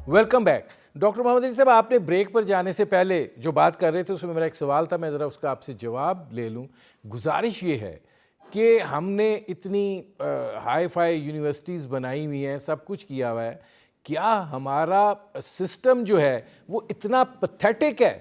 Welcome back doctor محمد علی صاحب. آپ نے بریک پر جانے سے پہلے جو بات کر رہے تھے اس میں میرا ایک سوال تھا, میں ذرا اس کا آپ سے جواب لے لوں. گزارش یہ ہے کہ ہم نے اتنی ہائی فائی یونیورسٹیز بنائی ہوئی ہیں, سب کچھ کیا ہوا ہے, کیا ہمارا سسٹم جو ہے وہ اتنا پتھیٹک ہے,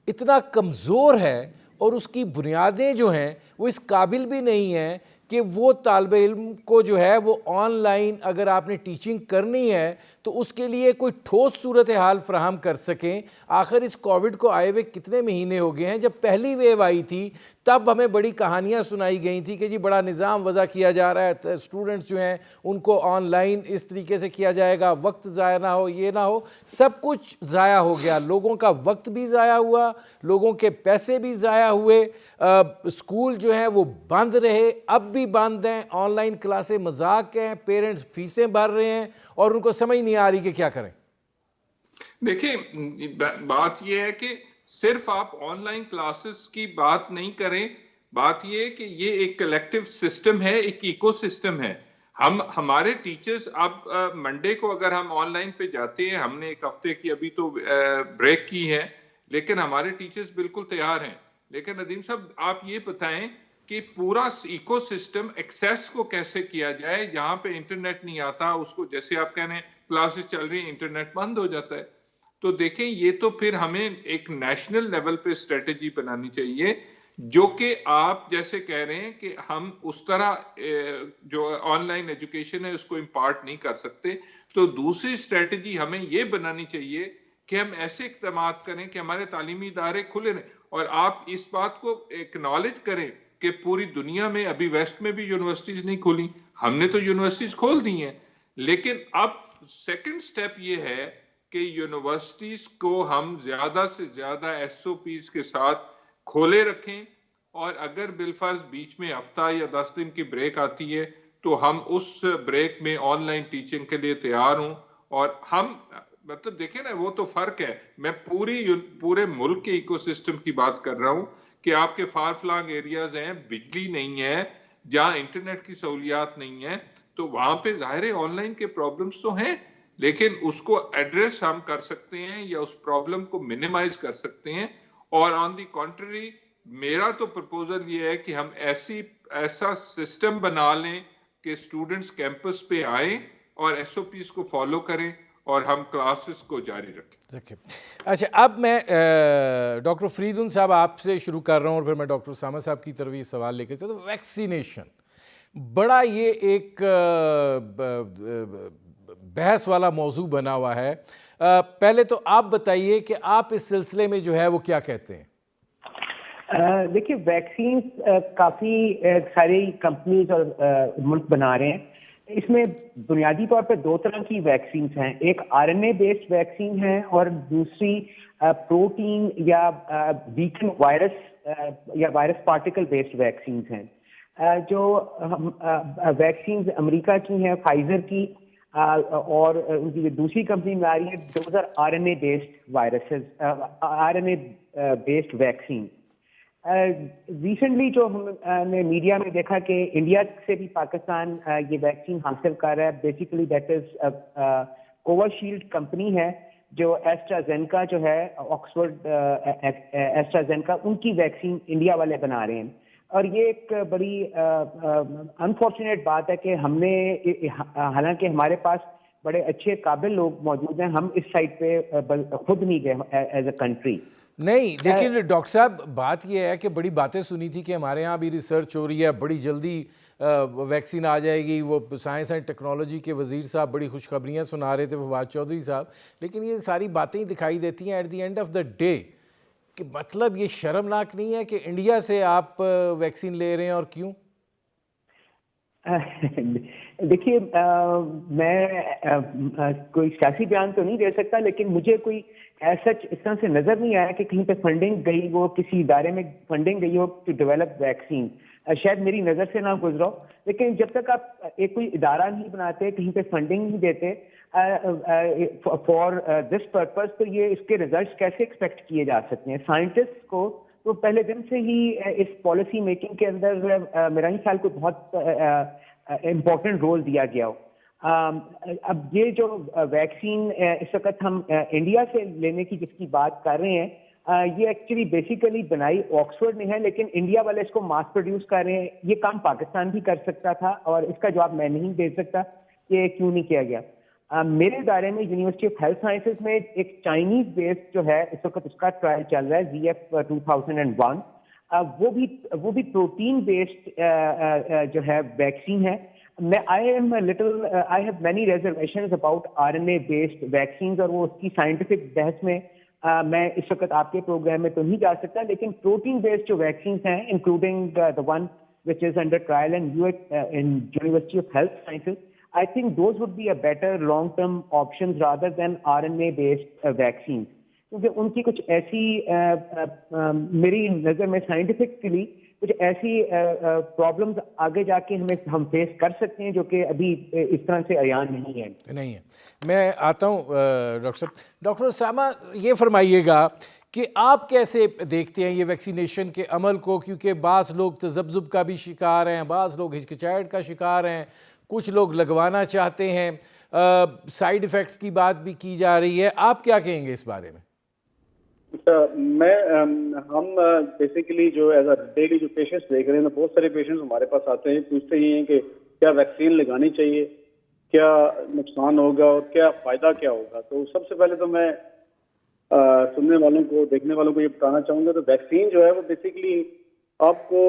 اتنا کمزور ہے, اور اس کی بنیادیں جو ہیں وہ اس قابل بھی نہیں ہیں کہ وہ طالب علم کو جو ہے وہ آن لائن اگر آپ نے ٹیچنگ کرنی ہے تو اس کے لیے کوئی ٹھوس صورتحال فراہم کر سکیں؟ آخر اس کووڈ کو آئے ہوئے کتنے مہینے ہو گئے ہیں؟ جب پہلی ویو آئی تھی تب ہمیں بڑی کہانیاں سنائی گئی تھی کہ جی بڑا نظام وضع کیا جا رہا ہے, اسٹوڈنٹس جو ہیں ان کو آن لائن اس طریقے سے کیا جائے گا, وقت ضائع نہ ہو, یہ نہ ہو. سب کچھ ضائع ہو گیا, لوگوں کا وقت بھی ضائع ہوا, لوگوں کے پیسے بھی ضائع ہوئے, اسکول جو ہیں وہ بند رہے, اب بھی بند ہیں, آن لائن کلاسیں مذاق ہیں, پیرنٹس فیسیں بھر رہے ہیں اور ان کو سمجھ نہیں آ رہی کہ کیا کریں. دیکھیں بات یہ ہے کہ صرف آپ آن لائن کلاسز کی بات نہیں کریں, بات یہ ہے کہ یہ ایک کلیکٹیو سسٹم ہے, ایک ایکو سسٹم ہے. ہمارے ٹیچرز اب منڈے کو اگر ہم آن لائن پہ جاتے ہیں, ہم نے ایک ہفتے کی ابھی تو بریک کی ہے, لیکن ہمارے ٹیچرز بالکل تیار ہیں. لیکن ندیم صاحب آپ یہ بتائیں کہ پورا ایکو سسٹم ایکسیس کو کیسے کیا جائے؟ جہاں پہ انٹرنیٹ نہیں آتا اس کو, جیسے آپ کہنے کلاسز چل رہی ہیں انٹرنیٹ بند ہو جاتا ہے. تو دیکھیں یہ تو پھر ہمیں ایک نیشنل لیول پہ اسٹریٹجی بنانی چاہیے, جو کہ آپ جیسے کہہ رہے ہیں کہ ہم اس طرح جو آن لائن ایجوکیشن ہے اس کو امپارٹ نہیں کر سکتے. تو دوسری اسٹریٹجی ہمیں یہ بنانی چاہیے کہ ہم ایسے اقدامات کریں کہ ہمارے تعلیمی ادارے کھلے رہیں. اور آپ اس بات کو ایکنالج کریں کہ پوری دنیا میں ابھی ویسٹ میں بھی یونیورسٹیز نہیں کھولی, ہم نے تو یونیورسٹیز کھول دی ہیں. لیکن اب سیکنڈ سٹیپ یہ ہے کہ یونیورسٹیز کو ہم زیادہ سے زیادہ ایس او پیز کے ساتھ کھولے رکھیں, اور اگر بالفرض بیچ میں ہفتہ یا 10 دن کی بریک آتی ہے تو ہم اس بریک میں آن لائن ٹیچنگ کے لیے تیار ہوں. اور ہم مطلب دیکھیں نا, وہ تو فرق ہے, میں پورے ملک کے ایکو سسٹم کی بات کر رہا ہوں کہ آپ کے فار فلانگ ایریاز ہیں, بجلی نہیں ہے, جہاں انٹرنیٹ کی سہولیات نہیں ہے, تو وہاں پہ ظاہر آن لائن کے پرابلمز تو ہیں, لیکن اس کو ایڈریس ہم کر سکتے ہیں یا اس پرابلم کو منیمائز کر سکتے ہیں. اور آن دی کنٹری میرا تو پرپوزل یہ ہے کہ ہم ایسا سسٹم بنا لیں کہ اسٹوڈنٹس کیمپس پہ آئیں اور ایس او پیز کو فالو کریں اور ہم کلاسز کو جاری رکھیں. اچھا, اب میں ڈاکٹر فریدون صاحب آپ سے شروع کر رہا ہوں اور پھر میں ڈاکٹر اسامہ صاحب کی طرف یہ سوال لے کے چلتا ہوں. ویکسینیشن بڑا یہ ایک بحث والا موضوع بنا ہوا ہے. پہلے تو آپ بتائیے کہ آپ اس سلسلے میں جو ہے وہ کیا کہتے ہیں؟ دیکھیے ویکسینز کافی ساری کمپنیز اور ملک بنا رہے ہیں. اس میں بنیادی طور پہ دو طرح کی ویکسینز ہیں, ایک R N A based vaccine ہے اور دوسری پروٹین یا بیکن وائرس یا وائرس پارٹیکل بیسڈ ویکسینز ہیں. جو ویکسینز امریکہ کی ہیں فائزر کی اور ان کی دوسری کمپنی میں آ رہی ہے, those are R N A based viruses, R N A based vaccine. Recently جو ہم نے میڈیا میں دیکھا کہ انڈیا سے بھی پاکستان یہ ویکسین حاصل کر رہا ہے. Basically that is Covishield company ہے جو ایسٹرازینکا جو ہے آکسفورڈ ایسٹرازینکا, ان کی ویکسین انڈیا والے بنا رہے ہیں. اور یہ ایک بڑی انفارچونیٹ بات ہے کہ ہم نے, حالانکہ ہمارے پاس بڑے اچھے قابل لوگ موجود ہیں, ہم اس سائٹ پہ خود نہیں گئے ایز اے کنٹری. نہیں, لیکن ڈاکٹر صاحب بات یہ ہے کہ بڑی باتیں سنی تھی کہ ہمارے ہاں بھی ریسرچ ہو رہی ہے, بڑی جلدی ویکسین آ جائے گی. وہ سائنس اینڈ ٹیکنالوجی کے وزیر صاحب بڑی خوشخبریاں سنا رہے تھے, فواد چودھری صاحب, لیکن یہ ساری باتیں دکھائی دیتی ہیں at the end of the day کہ مطلب یہ شرمناک نہیں ہے کہ انڈیا سے آپ ویکسین لے رہے ہیں, اور کیوں؟ دیکھیے میں کوئی سیاسی بیان تو نہیں دے سکتا, لیکن مجھے کوئی ایسا اس طرح سے نظر نہیں آیا کہ کہیں پہ فنڈنگ گئی ہو, کسی ادارے میں فنڈنگ گئی ہو ٹو ڈیولپ ویکسین. شاید میری نظر سے نہ گزرا ہو, لیکن جب تک آپ ایک کوئی ادارہ نہیں بناتے, کہیں پہ فنڈنگ نہیں دیتے فار دس پرپز, تو یہ اس کے ریزلٹس کیسے ایکسپیکٹ کیے جا سکتے ہیں؟ سائنٹسٹ کو تو پہلے دن سے ہی اس پالیسی میکنگ کے اندر میرا نہیں خیال کوئی بہت امپورٹنٹ رول دیا گیا ہو. اب یہ جو ویکسین اس وقت ہم انڈیا سے لینے کی جس کی بات کر رہے ہیں یہ ایکچولی بیسیکلی بنائی آکسفورڈ نے ہے, لیکن انڈیا والے اس کو ماس پروڈیوس کر رہے ہیں. یہ کام پاکستان بھی کر سکتا تھا اور اس کا جواب میں نہیں دے سکتا کہ کیوں نہیں کیا گیا. میرے ادارے میں یونیورسٹی آف ہیلتھ سائنسز میں ایک چائنیز بیسڈ جو ہے اس وقت اس کا ٹرائل چل رہا ہے ZF2001. وہ بھی پروٹین بیسڈ جو ہے ویکسین ہے. I have many reservations about RNA based vaccines اور وہ اس کی سائنٹیفک بحث میں میں اس وقت آپ کے پروگرام میں تو نہیں جا سکتا, لیکن پروٹین بیسڈ جو ویکسینس ہیں including the one which is under trial in University of Health Sciences, I think those would be a better long term options rather than RNA based vaccines, کیونکہ ان کی کچھ ایسی میری نظر میں سائنٹیفکلی کچھ ایسی پرابلمز آگے جا کے ہم فیس کر سکتے ہیں جو کہ ابھی اس طرح سے عیان نہیں ہے. میں آتا ہوں ڈاکٹر صاحب. ڈاکٹر اسامہ یہ فرمائیے گا کہ آپ کیسے دیکھتے ہیں یہ ویکسینیشن کے عمل کو, کیونکہ بعض لوگ تذبذب کا بھی شکار ہیں, بعض لوگ ہچکچاہٹ کا شکار ہیں, کچھ لوگ لگوانا چاہتے ہیں, سائیڈ ایفیکٹس کی بات بھی کی جا رہی ہے. آپ کیا کہیں گے اس بارے میں؟ ہم بیسیکلی جو ایز اے ڈیلی جو پیشنٹس دیکھ رہے ہیں, بہت سارے پیشنٹس ہمارے پاس آتے ہیں, پوچھتے ہی ہیں کہ کیا ویکسین لگانی چاہیے, کیا نقصان ہوگا اور کیا فائدہ کیا ہوگا. تو سب سے پہلے تو میں سننے والوں کو دیکھنے والوں کو یہ بتانا چاہوں گا, تو ویکسین جو ہے وہ بیسیکلی آپ کو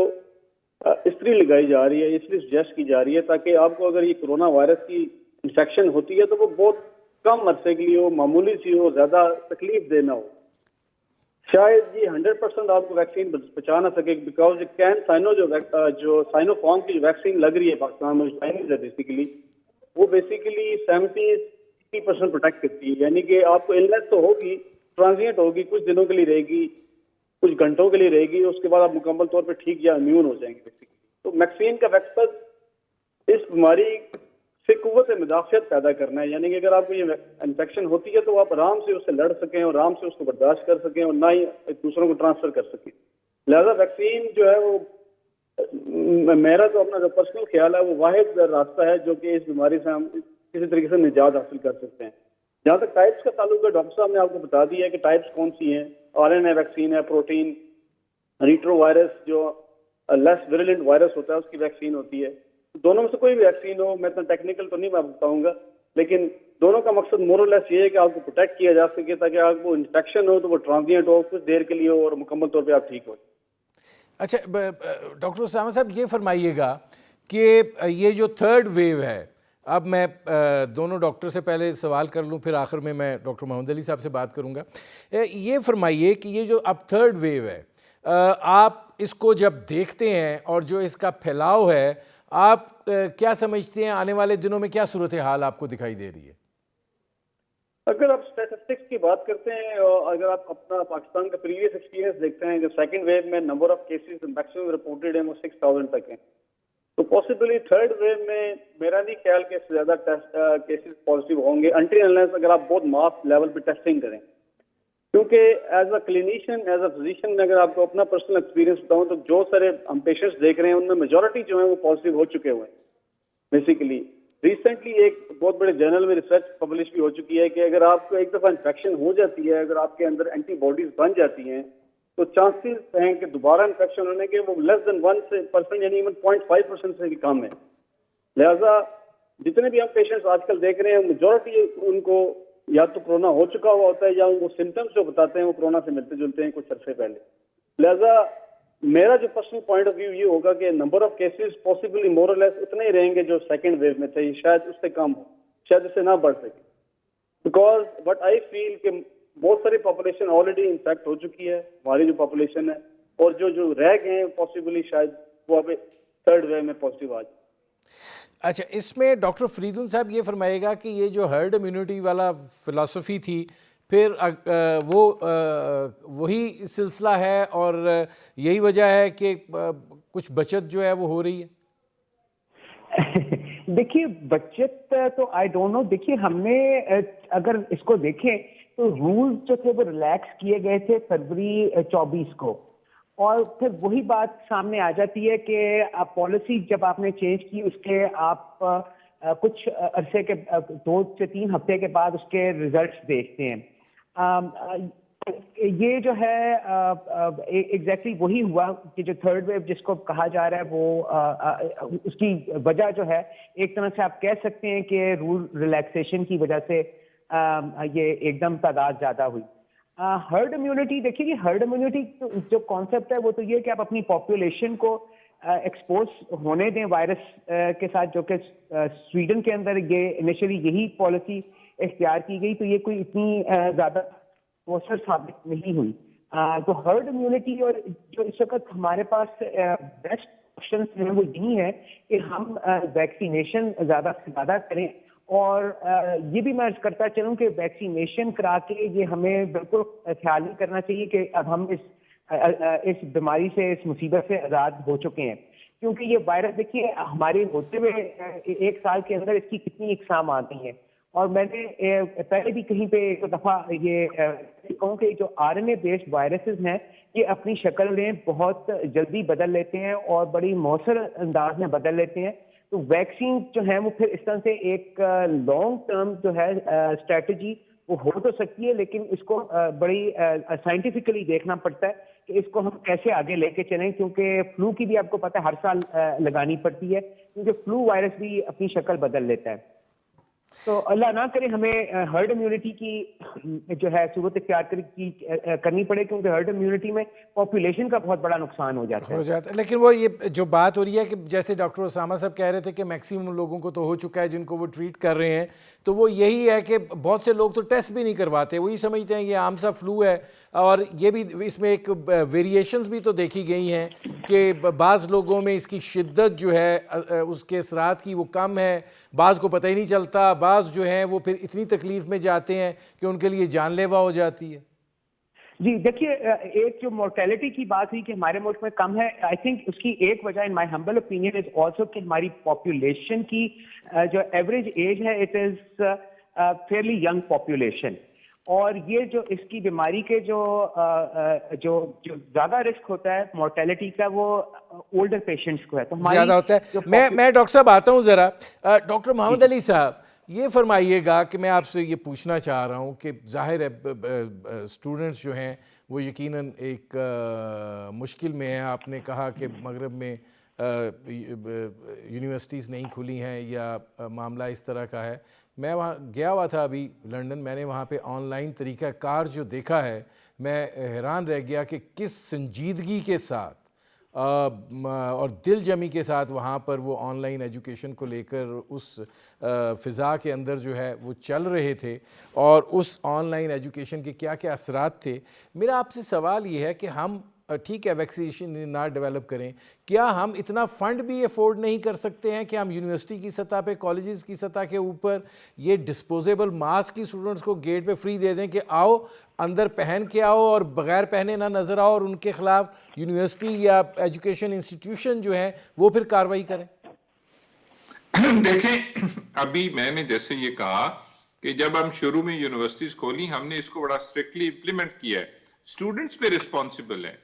اس طرح لگائی جا رہی ہے, اس لیے سجیسٹ کی جا رہی ہے تاکہ آپ کو اگر یہ کرونا وائرس کی انفیکشن ہوتی ہے تو وہ بہت کم عرصے کے لیے ہو, معمولی سی ہو, زیادہ تکلیف دہ نہ ہو. شاید یہ 100% آپ کو ویکسین بچا نہ سکے, بیکاز جو سائنو فارم کی جو ویکسین لگ رہی ہے پاکستان میں چائنیز ہے بیسیکلی, وہ بیسیکلی 70-80% پروٹیکٹ کرتی ہے. یعنی کہ آپ کو النس تو ہوگی, ٹرانزینٹ ہوگی, کچھ دنوں کے لیے رہے گی, کچھ گھنٹوں کے لیے رہے گی, اس کے بعد آپ مکمل طور پہ ٹھیک یا امیون ہو جائیں گے بیسیکلی. تو ویکسین کا مقصد اس بیماری سے قوت مدافعت پیدا کرنا ہے. یعنی کہ اگر آپ کو یہ انفیکشن ہوتی ہے تو آپ آرام سے اس سے لڑ سکیں اور آرام سے اس کو برداشت کر سکیں اور نہ ہی دوسروں کو ٹرانسفر کر سکیں. لہذا ویکسین جو ہے وہ میرا تو اپنا جو پرسنل خیال ہے وہ واحد راستہ ہے جو کہ اس بیماری سے ہم کسی طریقے سے نجات حاصل کر سکتے ہیں. جہاں تک ٹائپس کا تعلق ہے, ڈاکٹر صاحب نے آپ کو بتا دیا ہے کہ ٹائپس کون سی ہیں. RNA ویکسین ہے, پروٹین, ریٹرو وائرس جو لیس ویرولنٹ وائرس ہوتا ہے اس کی ویکسین ہوتی ہے. دونوں میں سے کوئی بھی ویکسین ہو, میں اتنا ٹیکنیکل تو نہیں میں بتاؤں گا, لیکن دونوں کا مقصد مور اور لیس یہ ہے کہ آپ کو پروٹیکٹ کیا جا سکے تاکہ آپ کو انفیکشن ہو تو وہ ٹرانزینٹ ہو, کچھ دیر کے لیے ہو, اور مکمل طور پہ آپ ٹھیک ہو. اچھا ڈاکٹر اسامہ صاحب یہ فرمائیے گا کہ یہ جو تھرڈ ویو ہے, اب میں دونوں ڈاکٹر سے پہلے سوال کر لوں, پھر آخر میں ڈاکٹر محمد علی صاحب سے بات کروں گا. یہ فرمائیے کہ یہ جو اب تھرڈ ویو ہے, آپ اس کو جب دیکھتے ہیں اور جو اس کا پھیلاؤ ہے, آپ کیا سمجھتے ہیں آنے والے دنوں میں کیا صورتحال آپ کو دکھائی دے رہی ہے؟ اگر آپ اسٹیٹسٹکس کی بات کرتے ہیں اور اگر آپ اپنا پاکستان کا پریویس ایکسپیرینس دیکھتے ہیں کہ سیکنڈ ویو میں number of cases maximum reported ہیں وہ 6000 تک ہیں, تو پاسبلی تھرڈ ویو میں میرا نہیں خیال کہ اس سے زیادہ کیسز پازیٹیو ہوں گے انٹل انلیس اگر آپ بہت ماس لیول پہ ٹیسٹنگ کریں. کیونکہ as a clinician, as a physician میں اگر آپ کو اپنا پرسنل ایکسپیرینس بتاؤں تو جو سارے ہم پیشنٹس دیکھ رہے ہیں ان میں میجورٹی جو ہیں وہ پازیٹیو ہو چکے ہوئے ہیں. بیسیکلی ریسنٹلی ایک بہت بڑے جرنل میں ریسرچ پبلش بھی ہو چکی ہے کہ اگر آپ کو ایک دفعہ انفیکشن ہو جاتی ہے, اگر آپ کے اندر اینٹی باڈیز بن جاتی ہیں, تو چانسز ہیں کہ دوبارہ انفیکشن ہونے کے وہ لیس دین 1% یعنی 0.5% سے بھی کم ہے. لہذا جتنے بھی ہم پیشنٹس آج کل دیکھ رہے ہیں میجورٹی ان کو یا تو کرونا ہو چکا ہوا ہوتا ہے یا ان کو سمٹمس جو بتاتے ہیں وہ کرونا سے ملتے جلتے ہیں کچھ عرصے پہلے. لہذا میرا جو پرسنل پوائنٹ آف ویو یہ ہوگا کہ نمبر آف کیسز پاسبلی مور اور لیس اتنے ہی رہیں گے جو سیکنڈ ویو میں تھے, شاید اس سے کم ہو, شاید اس سے نہ بڑھ سکے. بیکاز بٹ آئی فیل کہ بہت ساری پاپولیشن آلریڈی انفیکٹ ہو چکی ہے, ہماری جو پاپولیشن ہے, اور جو رہ گئے ہیں پاسبلی شاید وہ اب تھرڈ ویو میں پازیٹیو آ جائے. اچھا, اس میں ڈاکٹر فریدون صاحب یہ فرمائے گا کہ یہ جو ہرڈ امیونٹی والا فلسفی تھی پھر وہ وہی سلسلہ ہے اور یہی وجہ ہے کہ کچھ بچت جو ہے وہ ہو رہی ہے؟ دیکھیے بچت تو آئی ڈونٹ نو. دیکھیے ہم نے اگر اس کو دیکھیں تو رولز جو تھے وہ ریلیکس کیے گئے تھے فروری 24 کو, اور پھر وہی بات سامنے آ جاتی ہے کہ پالیسی جب آپ نے چینج کی اس کے آپ کچھ عرصے کے 2 سے 3 ہفتے کے بعد اس کے ریزلٹس دیکھتے ہیں. یہ جو ہے ایگزیکٹلی وہی ہوا کہ جو تھرڈ ویو جس کو کہا جا رہا ہے وہ اس کی وجہ جو ہے ایک طرح سے آپ کہہ سکتے ہیں کہ رول ریلیکسیشن کی وجہ سے یہ ایک دم تعداد زیادہ ہوئی. ہرڈ امیونٹی دیکھیے کہ ہرڈ امیونٹی جو کانسیپٹ ہے وہ تو یہ کہ آپ اپنی پاپولیشن کو ایکسپوز ہونے دیں وائرس کے ساتھ, جو کہ سویڈن کے اندر یہ انیشلی یہی پالیسی اختیار کی گئی, تو یہ کوئی اتنی زیادہ مؤثر ثابت نہیں ہوئی. تو ہرڈ امیونٹی اور جو اس وقت ہمارے پاس بیسٹ آپشنس ہیں وہ یہی ہے کہ ہم ویکسینیشن زیادہ سے زیادہ کریں, اور یہ بھی میں عرض کرتا چلوں کہ ویکسینیشن کرا کے یہ ہمیں بالکل خیال نہیں کرنا چاہیے کہ اب ہم اس بیماری سے, اس مصیبت سے آزاد ہو چکے ہیں, کیونکہ یہ وائرس دیکھیے ہمارے ہوتے ہوئے 1 سال کے اندر اس کی کتنی اقسام آتی ہیں. اور میں نے پہلے بھی کہیں پہ ایک دفعہ یہ کہوں کہ جو RNA بیسڈ وائرسز ہیں یہ اپنی شکل میں بہت جلدی بدل لیتے ہیں اور بڑی مؤثر انداز میں بدل لیتے ہیں. تو ویکسین جو ہے وہ پھر اس طرح سے ایک لانگ ٹرم جو ہے اسٹریٹجی وہ ہو تو سکتی ہے, لیکن اس کو بڑی سائنٹیفکلی دیکھنا پڑتا ہے کہ اس کو ہم کیسے آگے لے کے چلیں, کیونکہ فلو کی بھی آپ کو پتہ ہے ہر سال لگانی پڑتی ہے, کیونکہ فلو وائرس بھی اپنی شکل بدل لیتا ہے. تو اللہ نہ کرے ہمیں ہرڈ امیونٹی کی جو ہے صورت اختیار کرنی پڑے, کیونکہ ہرڈ امیونٹی میں پاپولیشن کا بہت بڑا نقصان ہو جاتا ہے. لیکن وہ یہ جو بات ہو رہی ہے کہ جیسے ڈاکٹر اسامہ صاحب کہہ رہے تھے کہ میکسیمم لوگوں کو تو ہو چکا ہے جن کو وہ ٹریٹ کر رہے ہیں, تو وہ یہی ہے کہ بہت سے لوگ تو ٹیسٹ بھی نہیں کرواتے, وہی سمجھتے ہیں یہ عام سا فلو ہے. اور یہ بھی اس میں ایک ویریشنز بھی تو دیکھی گئی ہیں کہ بعض لوگوں میں اس کی شدت جو ہے اس کے اثرات کی وہ کم ہے, بعض کو پتہ ہی نہیں چلتا, بعض جو ہیں وہ پھر اتنی تکلیف میں جاتے ہیں کہ ان کے لیے جان لیوا ہو جاتی ہے. جی دیکھیے, ایک جو مورٹیلٹی کی بات ہوئی کہ ہمارے ملک میں کم ہے, آئی تھنک اس کی ایک وجہ ان مائی ہمبل اوپینین از آلسو کہ ہماری پاپولیشن کی جو ایوریج ایج ہے it is fairly young population, اور یہ جو اس کی بیماری کے جو زیادہ رسک ہوتا ہے مورٹیلٹی کا وہ اولڈر پیشنٹس کو ہے, تو زیادہ ہوتا ہے. میں ڈاکٹر صاحب آتا ہوں ذرا. ڈاکٹر محمد علی صاحب یہ فرمائیے گا کہ میں آپ سے یہ پوچھنا چاہ رہا ہوں کہ ظاہر ہے اسٹوڈنٹس جو ہیں وہ یقیناً ایک مشکل میں ہیں. آپ نے کہا کہ مغرب میں یونیورسٹیز نہیں کھلی ہیں یا معاملہ اس طرح کا ہے. میں وہاں گیا ہوا تھا ابھی لنڈن, میں نے وہاں پہ آن لائن طریقہ کار جو دیکھا ہے میں حیران رہ گیا کہ کس سنجیدگی کے ساتھ اور دل جمی کے ساتھ وہاں پر وہ آن لائن ایجوکیشن کو لے کر اس فضا کے اندر جو ہے وہ چل رہے تھے, اور اس آن لائن ایجوکیشن کے کیا کیا اثرات تھے. میرا آپ سے سوال یہ ہے کہ ہم ٹھیک ہے ویکسینیشن نہ ڈیولپ کریں, کیا ہم اتنا فنڈ بھی افورڈ نہیں کر سکتے ہیں کہ ہم یونیورسٹی کی سطح پہ, کالجز کی سطح کے اوپر یہ ڈسپوزیبل ماسک کی اسٹوڈنٹس کو گیٹ پہ فری دے دیں کہ آؤ اندر پہن کے آؤ اور بغیر پہنے نہ نظر آؤ, اور ان کے خلاف یونیورسٹی یا ایجوکیشن انسٹیٹیوشن جو ہیں وہ پھر کارروائی کریں؟ دیکھیں ابھی میں نے جیسے یہ کہا کہ جب ہم شروع میں یونیورسٹیز کھولی ہم نے اس کو بڑا اسٹرکٹلی امپلیمنٹ کیا ہے, اسٹوڈنٹس پہ رسپانسبل ہے.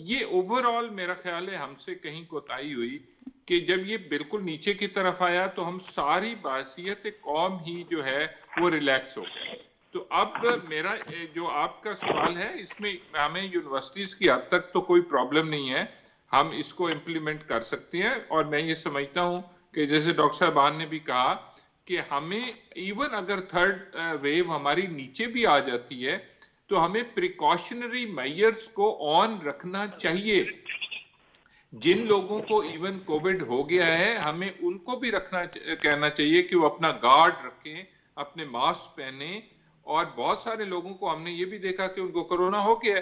یہ اوور آل میرا خیال ہے ہم سے کہیں کوتاہی ہوئی کہ جب یہ بالکل نیچے کی طرف آیا تو ہم ساری بحثیت قوم ہی جو ہے وہ ریلیکس ہو گئے. تو اب میرا جو آپ کا سوال ہے اس میں ہمیں یونیورسٹیز کی حد تک تو کوئی پرابلم نہیں ہے, ہم اس کو امپلیمنٹ کر سکتے ہیں. اور میں یہ سمجھتا ہوں کہ جیسے ڈاکٹر صاحبان نے بھی کہا کہ ہمیں ایون اگر تھرڈ ویو ہماری نیچے بھی آ جاتی ہے تو ہمیں پریکاشنری میئرز کو آن رکھنا چاہیے. جن لوگوں کو ایون کووڈ ہو گیا ہے ہمیں ان کو بھی کہنا چاہیے کہ وہ اپنا گارڈ رکھیں, اپنے ماسک پہنیں. اور بہت سارے لوگوں کو ہم نے یہ بھی دیکھا کہ ان کو کرونا ہو گیا ہے.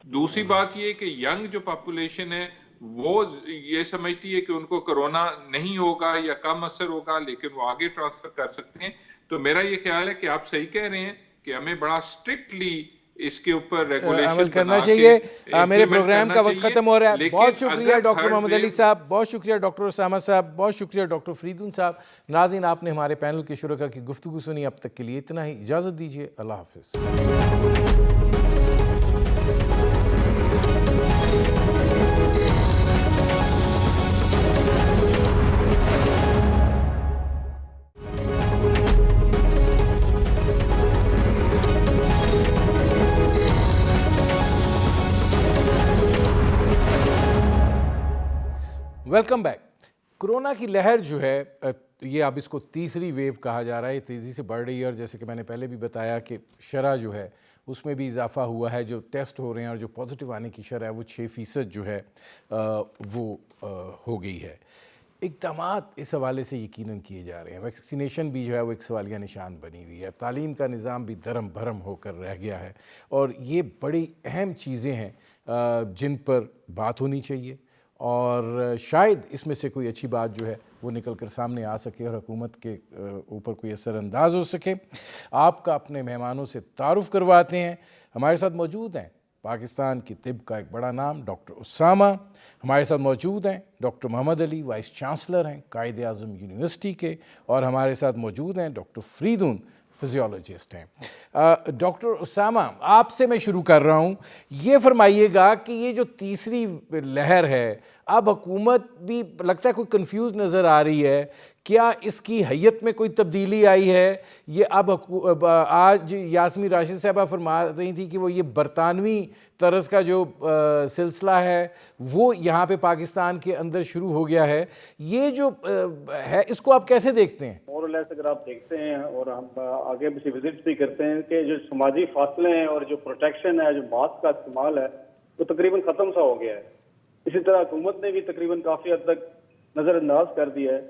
دوسری بات یہ کہ ینگ جو پاپولیشن ہے وہ یہ سمجھتی ہے کہ ان کو کرونا نہیں ہوگا یا کم اثر ہوگا, لیکن وہ آگے ٹرانسفر کر سکتے ہیں. تو میرا یہ خیال ہے کہ آپ صحیح کہہ رہے ہیں کہ ہمیں بڑا اسٹرکٹلی اس کے اوپر ریگولیشن عمل کرنا چاہیے. میرے پروگرام کا وقت ختم ہو رہا ہے. بہت شکریہ ڈاکٹر محمد علی صاحب, بہت شکریہ ڈاکٹر اسامہ صاحب, بہت شکریہ ڈاکٹر فریدون صاحب. ناظرین آپ نے ہمارے پینل کے شرکاء کی گفتگو سنی, اب تک کے لیے اتنا ہی. اجازت دیجیے, اللہ حافظ. Welcome back. کورونا کی لہر جو ہے یہ اب اس کو تیسری ویو کہا جا رہا ہے, یہ تیزی سے بڑھ رہی ہے, اور جیسے کہ میں نے پہلے بھی بتایا کہ شرح جو ہے اس میں بھی اضافہ ہوا ہے, جو ٹیسٹ ہو رہے ہیں اور جو پازیٹیو آنے کی شرح ہے وہ 6% جو ہے وہ ہو گئی ہے. اقدامات اس حوالے سے یقیناً کیے جا رہے ہیں. ویکسینیشن بھی جو ہے وہ ایک سوالیہ نشان بنی ہوئی ہے. تعلیم کا نظام بھی دھرم بھرم ہو کر رہ گیا ہے, اور یہ بڑی اہم چیزیں ہیں جن پر بات ہونی چاہیے, اور شاید اس میں سے کوئی اچھی بات جو ہے وہ نکل کر سامنے آ سکے اور حکومت کے اوپر کوئی اثر انداز ہو سکے. آپ کا اپنے مہمانوں سے تعارف کرواتے ہیں. ہمارے ساتھ موجود ہیں پاکستان کی طب کا ایک بڑا نام ڈاکٹر اسامہ. ہمارے ساتھ موجود ہیں ڈاکٹر محمد علی, وائس چانسلر ہیں قائد اعظم یونیورسٹی کے, اور ہمارے ساتھ موجود ہیں ڈاکٹر فریدون, فزیولوجسٹ ہیں. ڈاکٹر اسامہ, آپ سے میں شروع کر رہا ہوں. یہ فرمائیے گا کہ یہ جو تیسری لہر ہے, اب حکومت بھی لگتا ہے کوئی کنفیوز نظر آ رہی ہے, کیا اس کی حیت میں کوئی تبدیلی آئی ہے؟ یہ اب آج یاسمین راشد صاحبہ فرما رہی تھی کہ وہ یہ برطانوی طرز کا جو سلسلہ ہے وہ یہاں پہ پاکستان کے اندر شروع ہو گیا ہے. یہ جو ہے اس کو آپ کیسے دیکھتے ہیں؟ مور اور لیس اگر آپ دیکھتے ہیں اور ہم آگے بھی وزٹ بھی کرتے ہیں کہ جو سماجی فاصلے ہیں اور جو پروٹیکشن ہے, جو ماسک کا استعمال ہے, وہ تقریباً ختم سا ہو گیا ہے. اسی طرح حکومت نے بھی تقریباً کافی حد تک نظر انداز کر دیا ہے.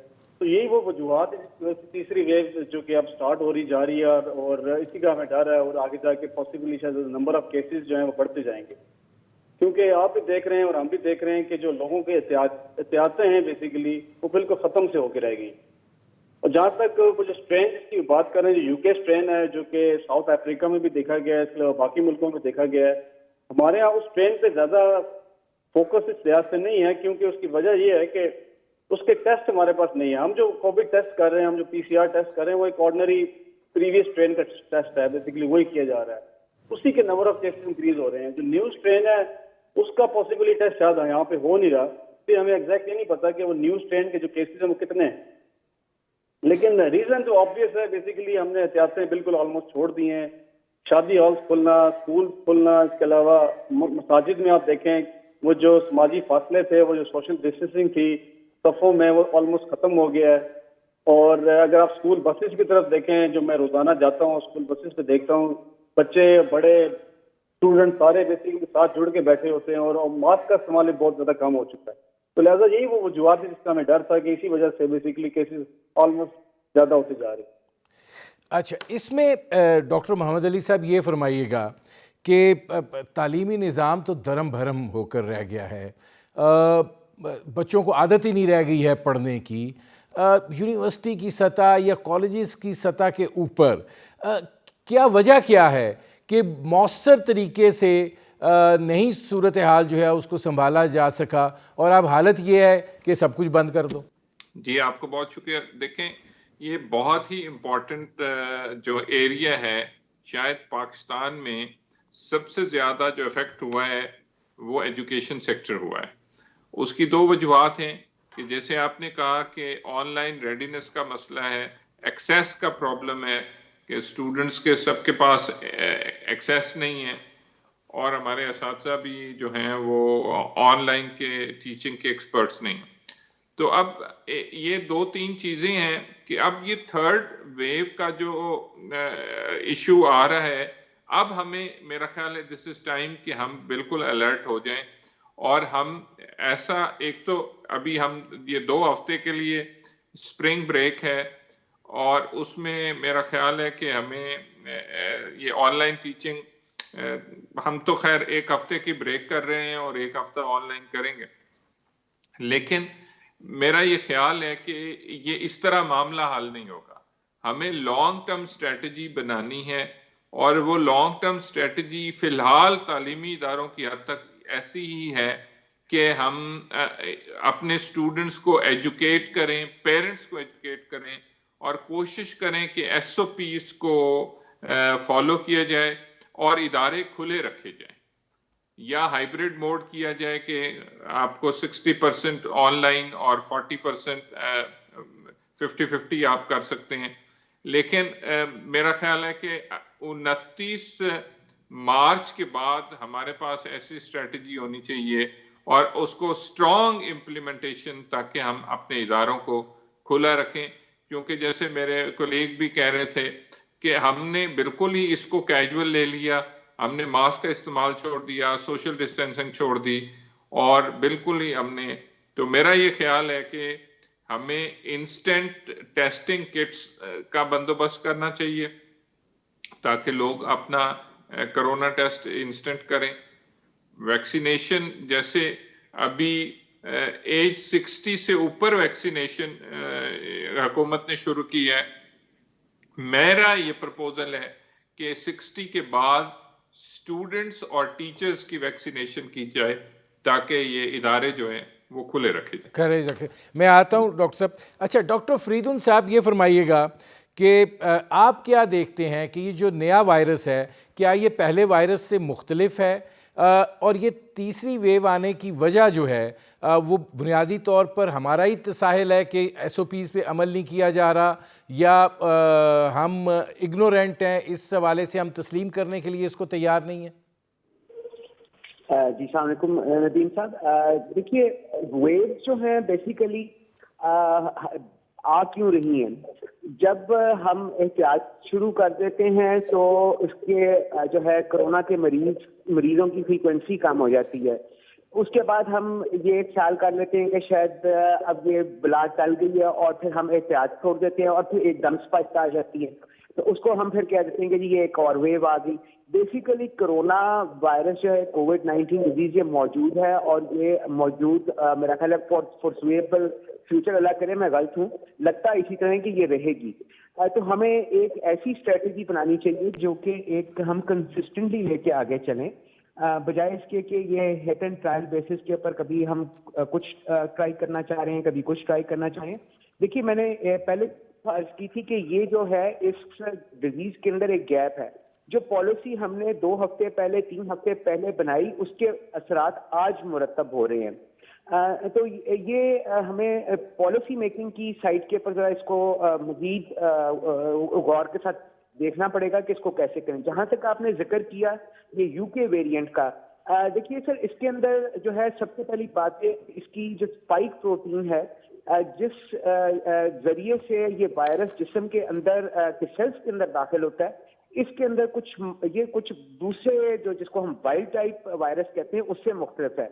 تو یہی وہ وجوہات ہیں تیسری ویو جو کہ اب سٹارٹ ہو رہی جا رہی ہے, اور اسی کا ہمیں ڈر ہے, اور آگے جا کے پاسبلی شاید نمبر آف کیسز جو ہیں وہ بڑھتے جائیں گے, کیونکہ آپ بھی دیکھ رہے ہیں اور ہم بھی دیکھ رہے ہیں کہ جو لوگوں کے احتیاطیں ہیں بیسیکلی وہ بالکل ختم سے ہو کے رہ گئی. اور جہاں تک وہ جو اسٹرین کی بات کر رہے ہیں, جو UK اسٹرین ہے جو کہ ساؤتھ افریقہ میں بھی دیکھا گیا ہے, اس کے علاوہ باقی ملکوں میں دیکھا گیا ہے, ہمارے یہاں اس اسٹرین پہ زیادہ فوکس اس لحاظ سے نہیں ہے, کیونکہ اس کی وجہ یہ ہے کہ اس کے ٹیسٹ ہمارے پاس نہیں ہے. ہم جو کووڈ ٹیسٹ کر رہے ہیں, ہم جو PCR ٹیسٹ کر رہے ہیں, وہ ایک آرڈنری پریویس اسٹرین کا ٹیسٹ ہے, بیسیکلی وہی کیا جا رہا ہے. اسی کے نمبر آف کیسز انکریز ہو رہے ہیں. جو نیو اسٹرین ہے اس کا پاسبلی ٹیسٹ شاید یہاں پہ ہو نہیں رہا, پھر ہمیں ایگزیکٹلی نہیں پتا کہ وہ نیو اسٹرین کے جو کیسز ہیں وہ کتنے ہیں. لیکن ریزن جو آبویس ہے, بیسیکلی ہم نے احتیاطیں بالکل آلموسٹ چھوڑ دی ہیں. شادی ہالس کھلنا, اسکول کھلنا, اس کے علاوہ مساجد میں آپ دیکھیں وہ جو سماجی فاصلے تھے, وہ جو سوشل ڈسٹینسنگ تھی صفوں میں, وہ آلموسٹ ختم ہو گیا ہے. اور اگر آپ اسکول بسز کی طرف دیکھیں, جو میں روزانہ جاتا ہوں اسکول بسز پہ دیکھتا ہوں, بچے بڑے اسٹوڈنٹ سارے بیسیکلی ساتھ جڑ کے بیٹھے ہوتے ہیں, اور ماسک کا استعمال بہت زیادہ کم ہو چکا ہے. تو لہٰذا یہی وہ وجوہات ہے جس کا ہمیں ڈر تھا کہ اسی وجہ سے بیسیکلی کیسز آلموسٹ زیادہ ہوتے جا رہے ہیں. اچھا, اس میں ڈاکٹر محمد علی صاحب یہ فرمائیے گا کہ تعلیمی نظام تو دھرم بھرم ہو کر رہ گیا ہے, بچوں کو عادت ہی نہیں رہ گئی ہے پڑھنے کی. یونیورسٹی کی سطح یا کالجز کی سطح کے اوپر کیا وجہ کیا ہے کہ مؤثر طریقے سے نہیں صورتحال جو ہے اس کو سنبھالا جا سکا, اور اب حالت یہ ہے کہ سب کچھ بند کر دو؟ جی آپ کو بہت شکریہ. دیکھیں یہ بہت ہی امپورٹنٹ جو ایریا ہے, شاید پاکستان میں سب سے زیادہ جو افیکٹ ہوا ہے وہ ایجوکیشن سیکٹر ہوا ہے. اس کی دو وجوہات ہیں کہ جیسے آپ نے کہا کہ آن لائن ریڈینس کا مسئلہ ہے, ایکسیس کا پرابلم ہے کہ اسٹوڈنٹس کے سب کے پاس ایکسیس نہیں ہے, اور ہمارے اساتذہ بھی جو ہیں وہ آن لائن کے ٹیچنگ کے ایکسپرٹس نہیں ہیں. تو اب یہ دو تین چیزیں ہیں کہ اب یہ تھرڈ ویو کا جو ایشو آ رہا ہے, اب ہمیں میرا خیال ہے دس از ٹائم کہ ہم بالکل الرٹ ہو جائیں, اور ہم ایسا ایک تو ابھی ہم یہ 2 ہفتے کے لیے اسپرنگ بریک ہے, اور اس میں میرا خیال ہے کہ ہمیں یہ آن لائن ٹیچنگ ہم تو خیر 1 ہفتے کی بریک کر رہے ہیں اور 1 ہفتہ آن لائن کریں گے, لیکن میرا یہ خیال ہے کہ یہ اس طرح معاملہ حل نہیں ہوگا. ہمیں لانگ ٹرم اسٹریٹجی بنانی ہے, اور وہ لانگ ٹرم اسٹریٹجی فی الحال تعلیمی اداروں کی حد تک ایسی ہی ہے کہ ہم اپنے اسٹوڈنٹس کو ایجوکیٹ کریں, پیرنٹس کو ایجوکیٹ کریں, اور کوشش کریں کہ SOPs کو فالو کیا جائے اور ادارے کھلے رکھے جائیں, یا ہائیبریڈ موڈ کیا جائے کہ آپ کو 60% آن لائن اور 40% 50-50 آپ کر سکتے ہیں. لیکن میرا خیال ہے کہ 29 مارچ کے بعد ہمارے پاس ایسی اسٹریٹجی ہونی چاہیے اور اس کو اسٹرانگ امپلیمنٹیشن تاکہ ہم اپنے اداروں کو کھلا رکھیں. کیونکہ جیسے میرے کولیگ بھی کہہ رہے تھے کہ ہم نے بالکل ہی اس کو کیجول لے لیا, ہم نے ماسک کا استعمال چھوڑ دیا, سوشل ڈسٹینسنگ چھوڑ دی, اور بالکل ہی ہم نے, تو میرا یہ خیال ہے کہ ہمیں انسٹنٹ ٹیسٹنگ کٹس کا بندوبست کرنا چاہیے تاکہ لوگ اپنا کرونا ٹیسٹ انسٹنٹ کریں. ویکسینیشن جیسے ابھی ایج 60 سے اوپر ویکسینیشن حکومت نے شروع کی ہے. میرا یہ پرپوزل ہے کہ 60 کے بعد اسٹوڈنٹس اور ٹیچرز کی ویکسینیشن کی جائے تاکہ یہ ادارے جو ہیں وہ کھلے رکھے جائیں. کرے رکھے. میں آتا ہوں ڈاکٹر صاحب. اچھا ڈاکٹر فریدون صاحب یہ فرمائیے گا کہ آپ کیا دیکھتے ہیں کہ یہ جو نیا وائرس ہے کیا یہ پہلے وائرس سے مختلف ہے, اور یہ تیسری ویو آنے کی وجہ جو ہے وہ بنیادی طور پر ہمارا ہی تساہل ہے کہ ایس او پیز پہ عمل نہیں کیا جا رہا, یا ہم اگنورینٹ ہیں, اس حوالے سے ہم تسلیم کرنے کے لیے اس کو تیار نہیں ہیں؟ جی السلام علیکم ندیم صاحب. دیکھیے ویوز جو ہیں بیسیکلی آ کیوں رہی ہیں, جب ہم احتیاط شروع کر دیتے ہیں تو اس کے جو ہے کرونا کے مریضوں کی فریکوینسی کم ہو جاتی ہے. اس کے بعد ہم یہ خیال کر لیتے ہیں کہ شاید اب یہ بلا ٹل گئی ہے, اور پھر ہم احتیاط چھوڑ دیتے ہیں اور پھر ایک دم اسپائک آ جاتی ہے, تو اس کو ہم پھر کہہ دیتے ہیں کہ جی یہ ایک اور ویو آ گئی. بیسیکلی کرونا وائرس جو ہے کووڈ-19 ڈیزیز یہ موجود ہے, اور یہ موجود میرا خیال ہے فورسیبل فیوچر, اللہ کرے میں غلط ہوں, لگتا ہے اسی طرح کہ یہ رہے گی. تو ہمیں ایک ایسی اسٹریٹجی بنانی چاہیے جو کہ ایک ہم کنسسٹنٹلی لے کے آگے چلیں, بجائے اس کے کہ یہ ہٹ اینڈ ٹرائل بیسس کے اوپر کبھی ہم کچھ ٹرائی کرنا چاہ رہے ہیں, کبھی کچھ ٹرائی کرنا چاہیں. دیکھیے میں نے پہلے عرض کی تھی کہ یہ جو ہے اس ڈیزیز کے اندر ایک گیپ ہے. جو پالیسی ہم نے 2 ہفتے پہلے 3 ہفتے پہلے بنائی اس کے اثرات آج مرتب ہو رہے ہیں. تو یہ ہمیں پالیسی میکنگ کی سائٹ کے اوپر ذرا اس کو مزید غور کے ساتھ دیکھنا پڑے گا کہ اس کو کیسے کریں. جہاں تک آپ نے ذکر کیا یہ یو کے ویریئنٹ کا, دیکھیے سر اس کے اندر جو ہے سب سے پہلی بات ہے اس کی جو اسپائک پروٹین ہے جس ذریعے سے یہ وائرس جسم کے اندر سیلس کے اندر داخل ہوتا ہے, اس کے اندر کچھ دوسرے جو جس کو ہم وائلڈ ٹائپ وائرس کہتے ہیں اس سے مختلف ہے.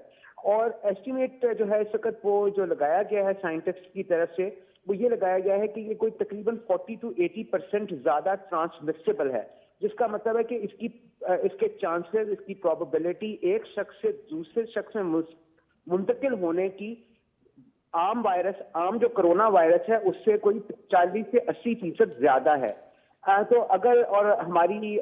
اور ایسٹیمیٹ جو ہے اس وقت وہ جو لگایا گیا ہے سائنٹسٹ کی طرف سے وہ یہ لگایا گیا ہے کہ یہ کوئی تقریباً 40 to 80% زیادہ ٹرانسمسیبل ہے, جس کا مطلب ہے کہ اس کے چانسز, اس کی پروبیبلٹی ایک شخص سے دوسرے شخص میں منتقل ہونے کی عام جو کرونا وائرس ہے اس سے کوئی 40 سے 80% زیادہ ہے. تو اگر, اور ہماری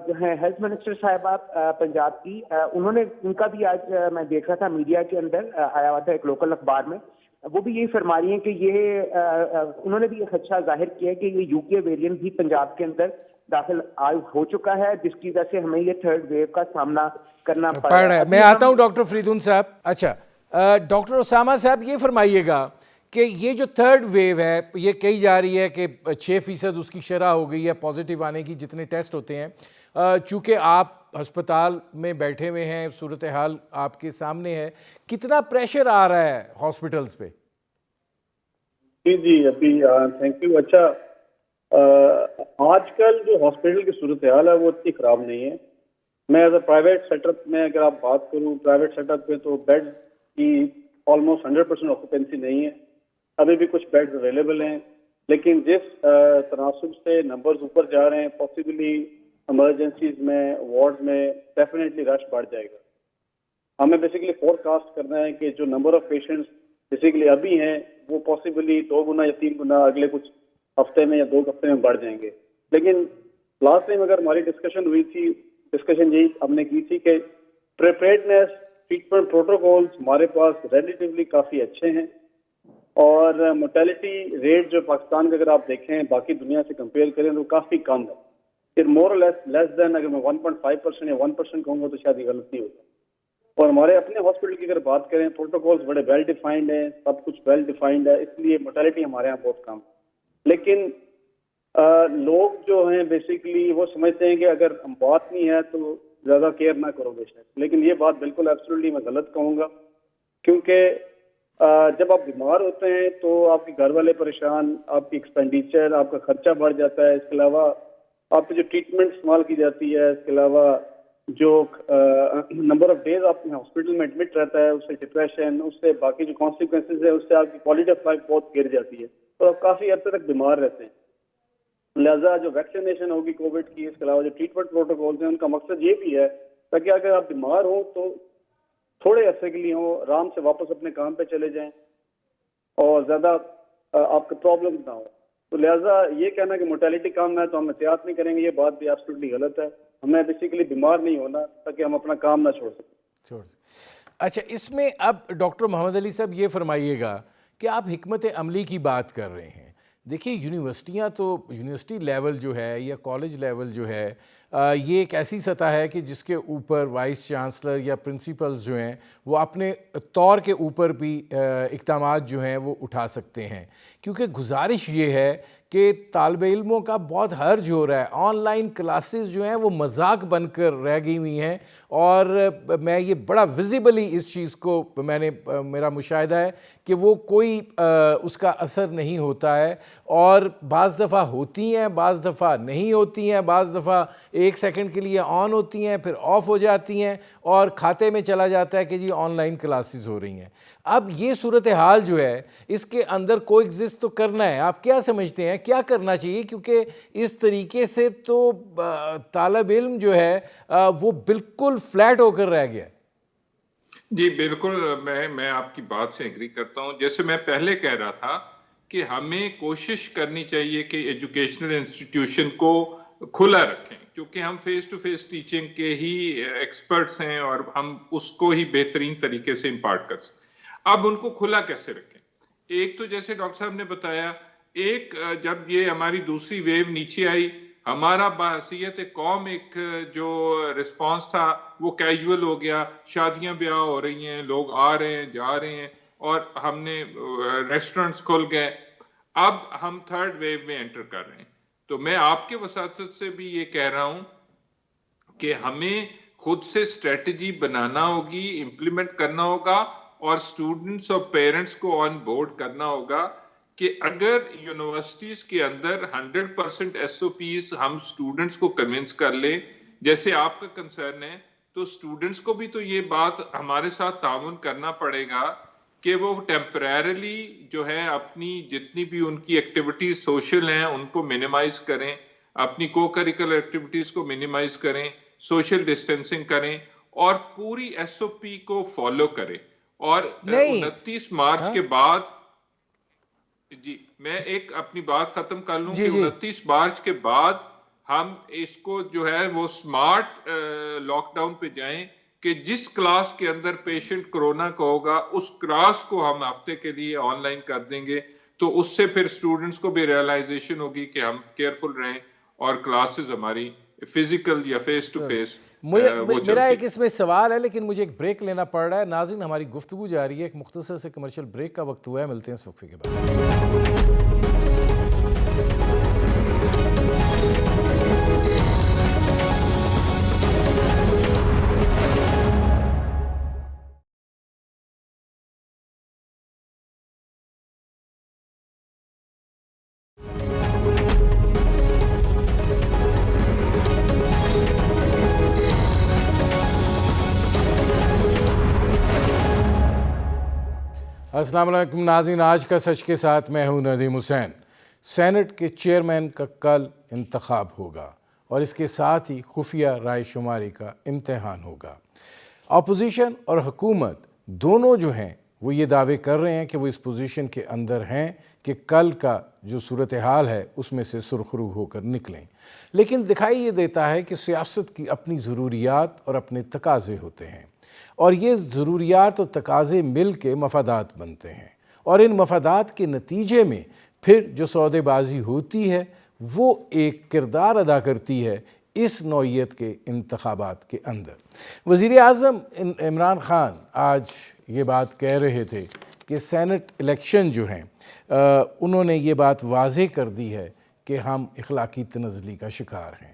جو ہے ہیلتھ منسٹر صاحبہ پنجاب کی, ان کا بھی آج میں دیکھ رہا تھا میڈیا کے اندر آیا ہوا تھا ایک لوکل اخبار میں, وہ بھی یہی فرما رہی ہیں کہ یہ انہوں نے بھی یہ خدشہ ظاہر کیا ہے کہ یہ یو کے ویریئنٹ بھی پنجاب کے اندر داخل ہو چکا ہے, جس کی وجہ سے ہمیں یہ تھرڈ ویو کا سامنا کرنا پڑ رہا ہے. میں آتا ہوں ڈاکٹر فریدون صاحب. اچھا ڈاکٹر اسامہ صاحب یہ فرمائیے گا کہ یہ جو تھرڈ ویو ہے یہ کہی جا رہی ہے کہ 6% اس کی شرح ہو گئی ہے پازیٹیو آنے کی جتنے ٹیسٹ ہوتے ہیں, چونکہ آپ ہسپتال میں بیٹھے ہوئے ہیں, صورتحال آپ کے سامنے ہے, کتنا پریشر آ رہا ہے ہاسپٹلس پہ؟ جی ابھی تھینک یو. اچھا آج کل جو ہاسپٹل کی صورتحال ہے وہ اتنی خراب نہیں ہے. میں as a private setup میں اگر آپ بات کروں پرائیویٹ سیٹ اپ پہ تو بیڈ کی آلموسٹ 100% آکوپینسی نہیں ہے, ابھی بھی کچھ بیڈ اویلیبل ہیں, لیکن جس تناسب سے نمبرز اوپر جا رہے ہیں پاسبلی ایمرجنسیز میں وارڈ میں ڈیفینیٹلی رش بڑھ جائے گا. ہمیں بیسیکلی فور کاسٹ کرنا ہے کہ جو نمبر آف پیشنٹس بیسیکلی ابھی ہیں وہ پاسبلی 2 گنا یا 3 گنا اگلے کچھ ہفتے میں یا 2 ہفتے میں بڑھ جائیں گے. لیکن لاسٹ ٹائم اگر ہماری ڈسکشن ہوئی تھی, ڈسکشن یہی ہم نے کی تھی کہ پریپیئرڈنیس ٹریٹمنٹ پروٹوکولز ہمارے پاس ریلیٹیولی کافی اچھے ہیں, اور موٹیلٹی ریٹ جو پاکستان کا اگر آپ دیکھیں باقی دنیا سے کمپیئر کریں تو کافی کم ہے. پھر مور لیس دین اگر میں 1.5% یا 1% کہوں گا تو شاید یہ غلطی ہوگا. اور ہمارے اپنے ہاسپٹل کی اگر بات کریں پروٹوکولز بڑے ویل ڈیفائنڈ ہیں, سب کچھ ویل ڈیفائنڈ ہے, اس لیے موٹیلٹی ہمارے یہاں بہت کم. لیکن لوگ جو ہیں بیسیکلی وہ سمجھتے ہیں کہ اگر ہم بات نہیں ہے تو زیادہ کیئر نہ کرو بے شک، لیکن یہ بات بالکل ایبسولوٹلی میں غلط کہوں گا، کیونکہ جب آپ بیمار ہوتے ہیں تو آپ کے گھر والے پریشان، آپ کی ایکسپینڈیچر، آپ کا خرچہ بڑھ جاتا ہے، اس کے علاوہ آپ کی جو ٹریٹمنٹ استعمال کی جاتی ہے، اس کے علاوہ جو نمبر آف ڈیز آپ ہاسپٹل میں ایڈمٹ رہتا ہے، اس سے ڈپریشن، اس سے باقی جو کانسیکوینسز ہے، اس سے آپ کی کوالٹی آف لائف بہت گر جاتی ہے، تو آپ کافی عرصے تک بیمار رہتے ہیں۔ لہٰذا جو ویکسینیشن ہوگی کووڈ کی، اس کے علاوہ جو ٹریٹمنٹ پروٹوکولز ہیں، ان کا مقصد یہ بھی ہے تاکہ اگر آپ بیمار ہوں تو تھوڑے عرصے کے لیے ہوں، آرام سے واپس اپنے کام پہ چلے جائیں اور زیادہ آپ کو پرابلم نہ ہو۔ تو لہٰذا یہ کہنا کہ موٹیلٹی کم ہے تو ہم احتیاط نہیں کریں گے، یہ بات بھی ایبسولوٹلی غلط ہے۔ ہمیں بیسیکلی بیمار نہیں ہونا تاکہ ہم اپنا کام نہ چھوڑ سکیں۔ اچھا، اس میں اب ڈاکٹر محمد علی صاحب یہ فرمائیے گا کہ آپ حکمت عملی کی بات کر رہے ہیں۔ دیکھیے یونیورسٹیاں تو یونیورسٹی لیول جو ہے یا کالج لیول جو ہے یہ ایک ایسی سطح ہے کہ جس کے اوپر وائس چانسلر یا پرنسپلز جو ہیں وہ اپنے طور کے اوپر بھی اقدامات جو ہیں وہ اٹھا سکتے ہیں، کیونکہ گزارش یہ ہے کہ طالب علموں کا بہت حرج ہو رہا ہے، آن لائن کلاسز جو ہیں وہ مذاق بن کر رہ گئی ہوئی ہیں، اور میں یہ بڑا ویزیبلی اس چیز کو میرا مشاہدہ ہے کہ وہ کوئی اس کا اثر نہیں ہوتا ہے، اور بعض دفعہ ہوتی ہیں، بعض دفعہ نہیں ہوتی ہیں، بعض دفعہ 1 سیکنڈ کے لیے آن ہوتی ہیں پھر آف ہو جاتی ہیں اور کھاتے میں چلا جاتا ہے کہ جی آن لائن کلاسز ہو رہی ہیں۔ اب یہ صورتحال جو ہے اس کے اندر کو ایگزسٹ تو کرنا ہے، آپ کیا سمجھتے ہیں کیا کرنا چاہیے؟ کیونکہ اس طریقے سے تو طالب علم جو ہے وہ بالکل فلیٹ ہو کر رہ گیا۔ جی بالکل، میں آپ کی بات سے ایگری کرتا ہوں۔ جیسے میں پہلے کہہ رہا تھا کہ ہمیں کوشش کرنی چاہیے کہ ایجوکیشنل انسٹیٹیوشن کو کھلا رکھیں، کیونکہ ہم فیس ٹو فیس ٹیچنگ کے ہی ایکسپرٹس ہیں اور ہم اس کو ہی بہترین طریقے سے امپارٹ کر سکتے۔ اب ان کو کھلا کیسے رکھیں؟ ایک تو جیسے ڈاکٹر صاحب نے بتایا، ایک جب یہ ہماری دوسری ویو نیچے آئی، ہمارا بحیثیت قوم ایک جو رسپانس تھا وہ کیجول ہو گیا، شادیاں بیاہ ہو رہی ہیں، لوگ آ رہے ہیں جا رہے ہیں، اور ہم نے ریسٹورنٹس کھل گئے۔ اب ہم تھرڈ ویو میں انٹر کر رہے ہیں، تو میں آپ کے وساطت سے بھی یہ کہہ رہا ہوں کہ ہمیں خود سے اسٹریٹجی بنانا ہوگی، امپلیمنٹ کرنا ہوگا، اور اسٹوڈنٹس اور پیرنٹس کو آن بورڈ کرنا ہوگا کہ اگر یونیورسٹیز کے اندر 100% SOPs ہم اسٹوڈنٹس کو کنونس کر لیں جیسے آپ کا کنسرن ہے، تو اسٹوڈنٹس کو بھی تو یہ بات ہمارے ساتھ تعاون کرنا پڑے گا کہ وہ ٹیمپریرلی جو ہے اپنی جتنی بھی ان کی ایکٹیویٹیز سوشل ہیں ان کو منیمائز کریں، اپنی کو کریکولر ایکٹیویٹیز کو منیمائز کریں، سوشل ڈسٹینسنگ کریں، اور پوری SOP کو فالو کریں۔ اور 29 مارچ کے بعد، جی میں ایک اپنی بات ختم کر لوں کہ 29 مارچ کے بعد ہم اس کو جو ہے وہ سمارٹ لاک ڈاؤن پہ جائیں کہ جس کلاس کے اندر پیشنٹ کرونا کا ہوگا اس کلاس کو ہم ہفتے کے لیے آن لائن کر دیں گے، تو اس سے پھر سٹوڈنٹس کو بھی ریئلائزیشن ہوگی کہ ہم کیئرفل رہیں اور کلاسز ہماری فزیکل یا فیس ٹو فیس۔ میرا ایک اس میں سوال ہے لیکن مجھے ایک بریک لینا پڑ رہا ہے۔ ناظرین ہماری گفتگو جاری ہے، ایک مختصر سے کمرشل بریک کا وقت ہوا ہے، ملتے ہیں اس وقفے کے بعد۔ السلام علیکم ناظرین، آج کا سچ کے ساتھ میں ہوں ندیم حسین۔ سینٹ کے چیئرمین کا کل انتخاب ہوگا اور اس کے ساتھ ہی خفیہ رائے شماری کا امتحان ہوگا۔ اپوزیشن اور حکومت دونوں جو ہیں وہ یہ دعوے کر رہے ہیں کہ وہ اس پوزیشن کے اندر ہیں کہ کل کا جو صورتحال ہے اس میں سے سرخرو ہو کر نکلیں، لیکن دکھائی یہ دیتا ہے کہ سیاست کی اپنی ضروریات اور اپنے تقاضے ہوتے ہیں، اور یہ ضروریات اور تقاضے مل کے مفادات بنتے ہیں، اور ان مفادات کے نتیجے میں پھر جو سودے بازی ہوتی ہے وہ ایک کردار ادا کرتی ہے اس نوعیت کے انتخابات کے اندر۔ وزیر اعظم عمران خان آج یہ بات کہہ رہے تھے کہ سینٹ الیکشن جو ہیں انہوں نے یہ بات واضح کر دی ہے کہ ہم اخلاقی تنزلی کا شکار ہیں۔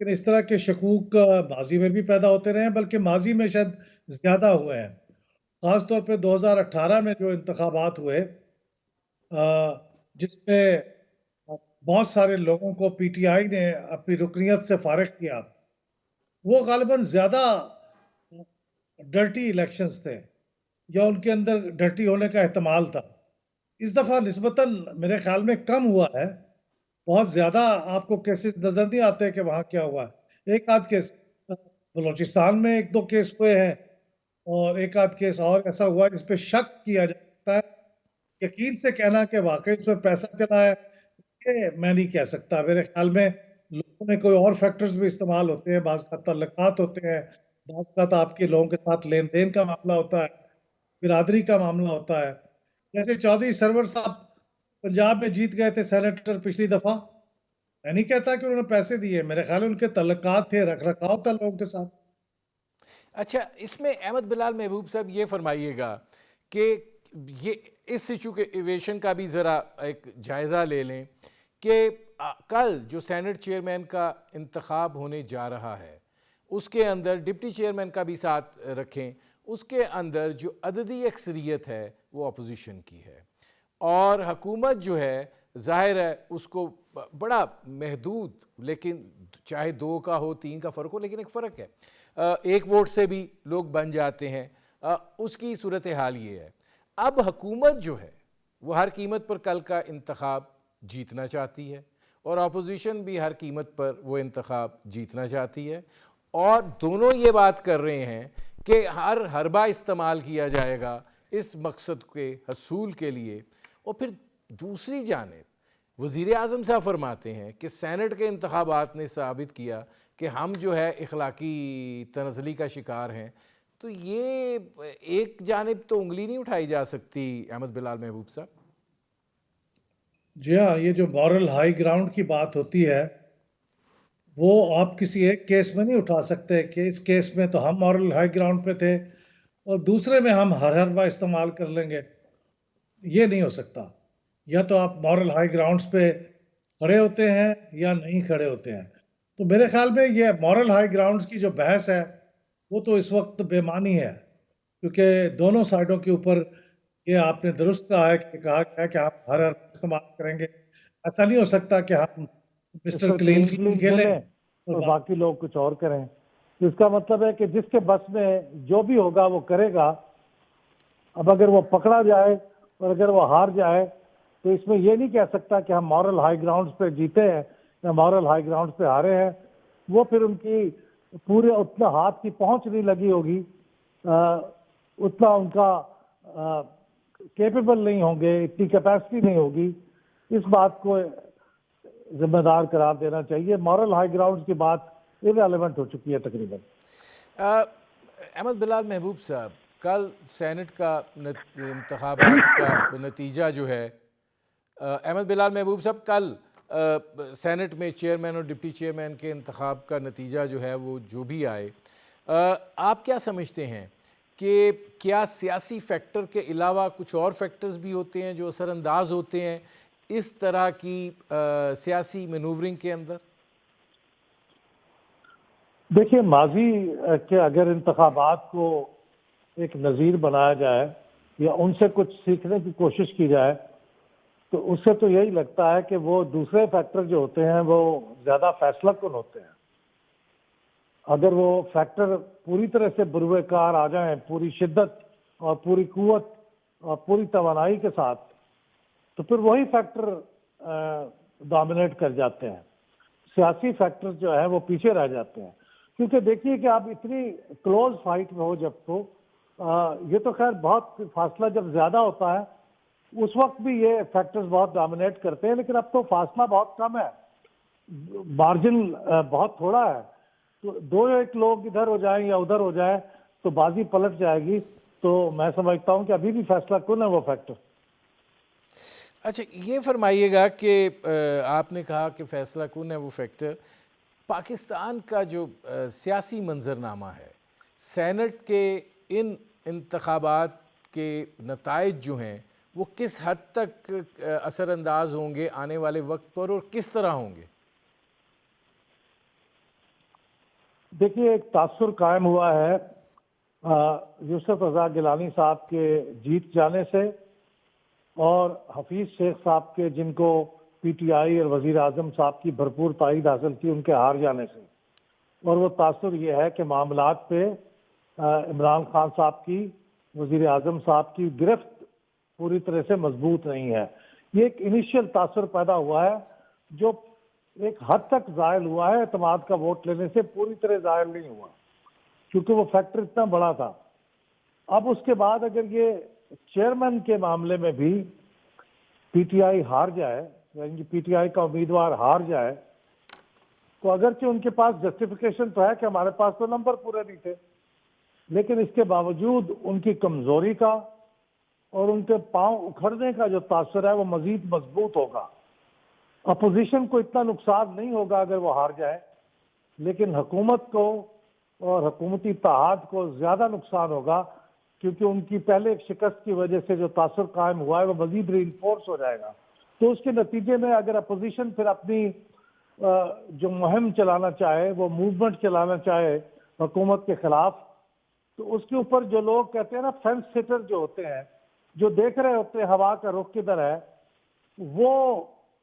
لیکن اس طرح کے شکوک ماضی میں بھی پیدا ہوتے رہے ہیں، بلکہ ماضی میں شاید زیادہ ہوئے ہیں، خاص طور پہ 2018 میں جو انتخابات ہوئے، جس میں بہت سارے لوگوں کو پی ٹی آئی نے اپنی رکنیت سے فارغ کیا، وہ غالباً زیادہ ڈرٹی الیکشنز تھے، یا ان کے اندر ڈرٹی ہونے کا احتمال تھا۔ اس دفعہ نسبتاً میرے خیال میں کم ہوا ہے، بہت زیادہ آپ کو کیسز نظر نہیں آتے کہ وہاں کیا ہوا ہے۔ ایک آدھ کیس بلوچستان میں 1-2 کیس ہوئے ہیں، اور ایک آدھ کیس اور ایسا ہوا ہے جس پہ شک کیا جاتا ہے۔ یقین سے کہنا کہ واقعی اس میں پیسہ چلا ہے، یہ میں نہیں کہہ سکتا۔ میرے خیال میں لوگوں میں کوئی اور فیکٹرز بھی استعمال ہوتے ہیں، بعض کا تعلقات ہوتے ہیں، بعض کا تو آپ کے لوگوں کے ساتھ لین دین کا معاملہ ہوتا ہے، برادری کا معاملہ ہوتا ہے۔ جیسے چودھری سرور صاحب پنجاب میں جیت گئے تھے سینیٹر پچھلی دفعہ، میں نہیں کہتا کہ انہوں نے پیسے دیے، میرے خیال میں ان کے تعلقات تھے، رکھ رکھاؤ تھا لوگوں کے ساتھ۔ اچھا، اس میں احمد بلال محبوب صاحب یہ فرمائیے گا کہ یہ اس سچویشن کا بھی ذرا ایک جائزہ لے لیں کہ کل جو سینٹ چیئرمین کا انتخاب ہونے جا رہا ہے، اس کے اندر ڈپٹی چیئرمین کا بھی ساتھ رکھیں، اس کے اندر جو عددی اکثریت ہے وہ اپوزیشن کی ہے، اور حکومت جو ہے ظاہر ہے اس کو بڑا محدود، لیکن چاہے 2 کا ہو 3 کا فرق ہو، لیکن ایک فرق ہے، 1 ووٹ سے بھی لوگ بن جاتے ہیں، اس کی صورتحال یہ ہے۔ اب حکومت جو ہے وہ ہر قیمت پر کل کا انتخاب جیتنا چاہتی ہے، اور اپوزیشن بھی ہر قیمت پر وہ انتخاب جیتنا چاہتی ہے، اور دونوں یہ بات کر رہے ہیں کہ ہر حربہ استعمال کیا جائے گا اس مقصد کے حصول کے لیے۔ اور پھر دوسری جانب وزیر اعظم صاحب فرماتے ہیں کہ سینٹ کے انتخابات نے ثابت کیا کہ ہم جو ہے اخلاقی تنزلی کا شکار ہیں۔ تو یہ ایک جانب تو انگلی نہیں اٹھائی جا سکتی احمد بلال محبوب صاحب؟ جی ہاں، یہ جو مورل ہائی گراؤنڈ کی بات ہوتی ہے، وہ آپ کسی ایک کیس میں نہیں اٹھا سکتے کہ اس کیس میں تو ہم مورل ہائی گراؤنڈ پہ تھے اور دوسرے میں ہم ہر حربہ استعمال کر لیں گے، یہ نہیں ہو سکتا۔ یا تو آپ مورل ہائی گراؤنڈز پہ کھڑے ہوتے ہیں یا نہیں کھڑے ہوتے ہیں۔ تو میرے خیال میں یہ مورل ہائی گراؤنڈز کی جو بحث ہے وہ تو اس وقت بے معنی ہے، کیونکہ دونوں سائڈوں کے اوپر یہ آپ نے درست کہا ہے کہ ہم ہر استعمال کریں گے۔ ایسا نہیں ہو سکتا کہ ہم مسٹر کلین کلین کھیلیں اور باقی لوگ کچھ اور کریں۔ اس کا مطلب ہے کہ جس کے بس میں جو بھی ہوگا وہ کرے گا۔ اب اگر وہ پکڑا جائے اور اگر وہ ہار جائے تو اس میں یہ نہیں کہہ سکتا کہ ہم مورل ہائی گراؤنڈز پہ جیتے ہیں یا مورل ہائی گراؤنڈز پہ ہارے ہیں۔ وہ پھر ان کی پورے اتنا ہاتھ کی پہنچ نہیں لگی ہوگی، اتنا ان کا کیپیبل نہیں ہوں گے، اتنی کیپیسٹی نہیں ہوگی۔ اس بات کو ذمہ دار قرار دینا چاہیے۔ مورل ہائی گراؤنڈز کی بات irrelevant ہو چکی ہے تقریباً۔ احمد بلال محبوب صاحب، کل سینٹ کا انتخابات کا نتیجہ جو ہے، احمد بلال محبوب صاحب کل سینٹ میں چیئرمین اور ڈپٹی چیئرمین کے انتخاب کا نتیجہ جو ہے وہ جو بھی آئے، آپ کیا سمجھتے ہیں کہ کیا سیاسی فیکٹر کے علاوہ کچھ اور فیکٹرز بھی ہوتے ہیں جو اثر انداز ہوتے ہیں اس طرح کی سیاسی مینوورنگ کے اندر؟ دیکھیے، ماضی کے اگر انتخابات کو ایک نظیر بنایا جائے یا ان سے کچھ سیکھنے کی کوشش کی جائے تو اس سے تو یہی لگتا ہے کہ وہ دوسرے فیکٹر جو ہوتے ہیں وہ زیادہ فیصلہ کن ہوتے ہیں۔ اگر وہ فیکٹر پوری طرح سے بروئے کار آ جائیں، پوری شدت اور پوری قوت اور پوری توانائی کے ساتھ، تو پھر وہی فیکٹر ڈومینیٹ کر جاتے ہیں۔ سیاسی فیکٹر جو ہے وہ پیچھے رہ جاتے ہیں، کیونکہ دیکھیے کہ آپ اتنی کلوز فائٹ میں ہو جب تو یہ تو خیر بہت فاصلہ جب زیادہ ہوتا ہے اس وقت بھی یہ فیکٹرز بہت ڈومینیٹ کرتے ہیں، لیکن اب تو فاصلہ بہت کم ہے، مارجن بہت تھوڑا ہے، تو 2-1 لوگ ادھر ہو جائیں یا ادھر ہو جائیں تو بازی پلٹ جائے گی۔ تو میں سمجھتا ہوں کہ ابھی بھی فیصلہ کن ہے وہ فیکٹر۔ اچھا، یہ فرمائیے گا کہ آپ نے کہا کہ فیصلہ کن ہے وہ فیکٹر، پاکستان کا جو سیاسی منظرنامہ ہے، سینٹ کے ان انتخابات کے نتائج جو ہیں وہ کس حد تک اثر انداز ہوں گے آنے والے وقت پر، اور کس طرح ہوں گے؟ دیکھیے ایک تاثر قائم ہوا ہے یوسف رضا گیلانی صاحب کے جیت جانے سے اور حفیظ شیخ صاحب کے جن کو پی ٹی آئی اور وزیر اعظم صاحب کی بھرپور تائید حاصل کی ان کے ہار جانے سے. اور وہ تاثر یہ ہے کہ معاملات پہ عمران خان صاحب کی وزیر اعظم صاحب کی گرفت پوری طرح سے مضبوط نہیں ہے. یہ ایک انیشیل تاثر پیدا ہوا ہے جو ایک حد تک زائل ہوا ہے, اعتماد کا ووٹ لینے سے پوری طرح زائل نہیں ہوا کیونکہ وہ فیکٹر اتنا بڑا تھا. اب اس کے بعد اگر یہ چیئرمین کے معاملے میں بھی پی ٹی آئی ہار جائے, یعنی پی ٹی آئی کا امیدوار ہار جائے, تو اگرچہ ان کے پاس جسٹیفیکیشن تو ہے کہ ہمارے پاس تو نمبر پورے نہیں تھے, لیکن اس کے باوجود ان کی کمزوری کا اور ان کے پاؤں اکھڑنے کا جو تاثر ہے وہ مزید مضبوط ہوگا. اپوزیشن کو اتنا نقصان نہیں ہوگا اگر وہ ہار جائے, لیکن حکومت کو اور حکومتی اتحاد کو زیادہ نقصان ہوگا کیونکہ ان کی پہلے ایک شکست کی وجہ سے جو تاثر قائم ہوا ہے وہ مزید ری انفورس ہو جائے گا. تو اس کے نتیجے میں اگر اپوزیشن پھر اپنی جو مہم چلانا چاہے, وہ موومنٹ چلانا چاہے حکومت کے خلاف, تو اس کے اوپر جو لوگ کہتے ہیں نا فینس سیٹر جو ہوتے ہیں, جو دیکھ رہے ہوتے ہیں ہوا کا رخ کدھر ہے, وہ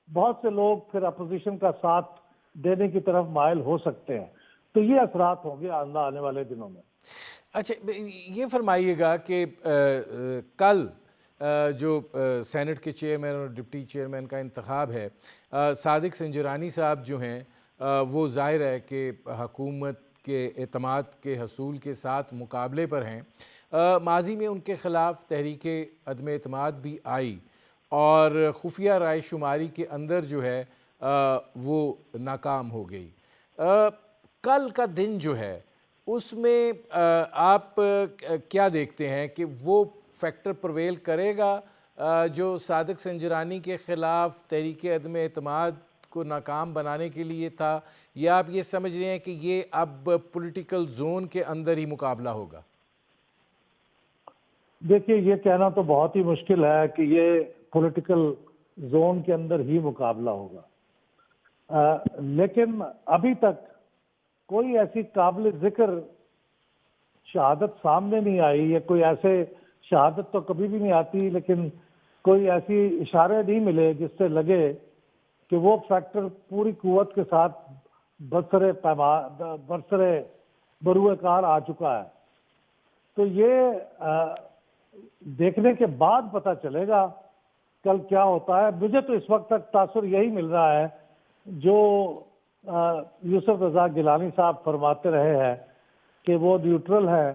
بہت سے لوگ پھر اپوزیشن کا ساتھ دینے کی طرف مائل ہو سکتے ہیں. تو یہ اثرات ہوں گے آنے والے دنوں میں. اچھا یہ فرمائیے گا کہ کل جو سینٹ کے چیئرمین اور ڈپٹی چیئرمین کا انتخاب ہے, صادق سنجرانی صاحب جو ہیں وہ ظاہر ہے کہ حکومت کے اعتماد کے حصول کے ساتھ مقابلے پر ہیں. ماضی میں ان کے خلاف تحریک عدم اعتماد بھی آئی اور خفیہ رائے شماری کے اندر جو ہے وہ ناکام ہو گئی. کل کا دن جو ہے اس میں آپ کیا دیکھتے ہیں کہ وہ فیکٹر پرویل کرے گا جو صادق سنجرانی کے خلاف تحریک عدم اعتماد کو ناکام بنانے کے لیے تھا, یا آپ یہ سمجھ رہے ہیں کہ یہ اب پولیٹیکل زون کے اندر ہی مقابلہ ہوگا؟ دیکھیے یہ کہنا تو بہت ہی مشکل ہے کہ یہ پولیٹیکل زون کے اندر ہی مقابلہ ہوگا, لیکن ابھی تک کوئی ایسی قابل ذکر شہادت سامنے نہیں آئی, یا کوئی ایسے شہادت تو کبھی بھی نہیں آتی, لیکن کوئی ایسی اشارے نہیں ملے جس سے لگے کہ وہ فیکٹر پوری قوت کے ساتھ برسرے بروئے کار آ چکا ہے. تو یہ دیکھنے کے بعد پتہ چلے گا کل کیا ہوتا ہے. مجھے تو اس وقت تک تاثر یہی مل رہا ہے جو یوسف رضا گیلانی صاحب فرماتے رہے ہیں کہ وہ نیوٹرل ہے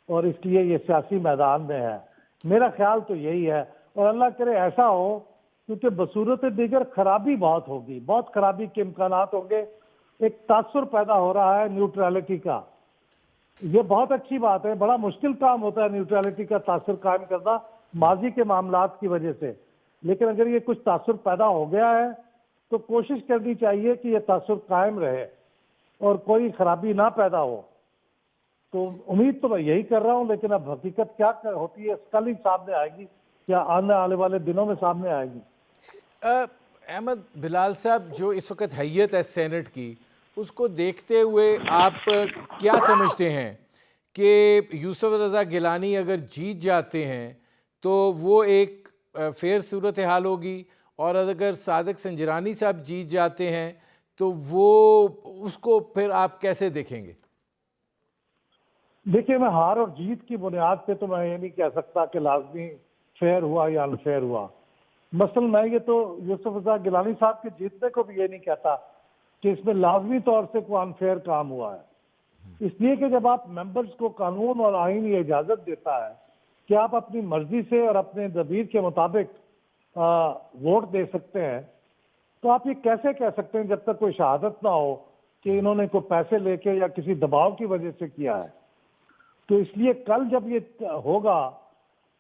اور اس لیے یہ سیاسی میدان میں ہے. میرا خیال تو یہی ہے, اور اللہ کرے ایسا ہو, کیونکہ بصورت دیگر خرابی بہت ہوگی, بہت خرابی کے امکانات ہوں گے. ایک تاثر پیدا ہو رہا ہے نیوٹرالٹی کا, یہ بہت اچھی بات ہے. بڑا مشکل کام ہوتا ہے نیوٹرالٹی کا تاثر قائم کرنا ماضی کے معاملات کی وجہ سے, لیکن اگر یہ کچھ تاثر پیدا ہو گیا ہے تو کوشش کرنی چاہیے کہ یہ تاثر قائم رہے اور کوئی خرابی نہ پیدا ہو. تو امید تو میں یہی کر رہا ہوں, لیکن اب حقیقت کیا ہوتی ہے کل ہی سامنے آئے گی, یا آنے والے دنوں میں سامنے آئے گی. احمد بلال صاحب, جو اس وقت حیت ہے سینٹ کی, اس کو دیکھتے ہوئے آپ کیا سمجھتے ہیں کہ یوسف رضا گیلانی اگر جیت جاتے ہیں تو وہ ایک فیئر صورتحال ہوگی, اور اگر صادق سنجرانی صاحب جیت جاتے ہیں تو وہ اس کو پھر آپ کیسے دیکھیں گے؟ دیکھیے میں ہار اور جیت کی بنیاد پہ تو میں یہ نہیں کہہ سکتا کہ لازمی فیئر ہوا یا انفیئر ہوا. مثلا میں یہ تو یوسف رضا گیلانی صاحب کے جیتنے کو بھی یہ نہیں کہتا کہ اس میں لازمی طور سے کوئی انفیئر کام ہوا ہے, اس لیے کہ جب آپ ممبرز کو قانون اور آئین یہ اجازت دیتا ہے کہ آپ اپنی مرضی سے اور اپنے ضمیر کے مطابق ووٹ دے سکتے ہیں, تو آپ یہ کیسے کہہ سکتے ہیں جب تک کوئی شہادت نہ ہو کہ انہوں نے کوئی پیسے لے کے یا کسی دباؤ کی وجہ سے کیا ہے. تو اس لیے کل جب یہ ہوگا